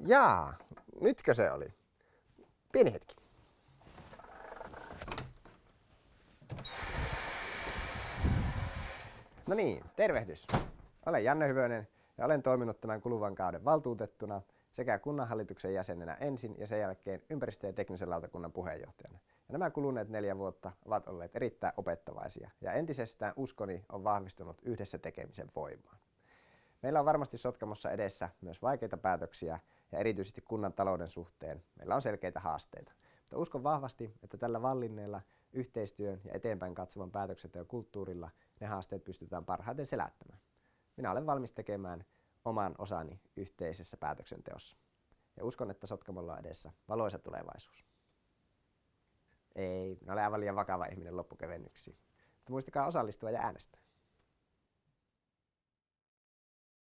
Jaa, nytkö se oli? Pieni hetki. No niin, tervehdys. Olen Janne Hyvönen ja olen toiminut tämän kuluvan kauden valtuutettuna sekä kunnanhallituksen jäsenenä ensin ja sen jälkeen ympäristö- ja teknisen lautakunnan puheenjohtajana. Ja nämä kuluneet 4 vuotta ovat olleet erittäin opettavaisia ja entisestään uskoni on vahvistunut yhdessä tekemisen voimaan. Meillä on varmasti Sotkamossa edessä myös vaikeita päätöksiä ja erityisesti kunnan talouden suhteen meillä on selkeitä haasteita. Mutta uskon vahvasti, että tällä vallinneella yhteistyön ja eteenpäin katsovan päätöksenteon kulttuurilla ne haasteet pystytään parhaiten selättämään. Minä olen valmis tekemään oman osani yhteisessä päätöksenteossa. Ja uskon, että Sotkamolla on edessä valoisa tulevaisuus. Ei, minä olen aivan liian vakava ihminen loppukevennyksiin. Mutta muistakaa osallistua ja äänestää.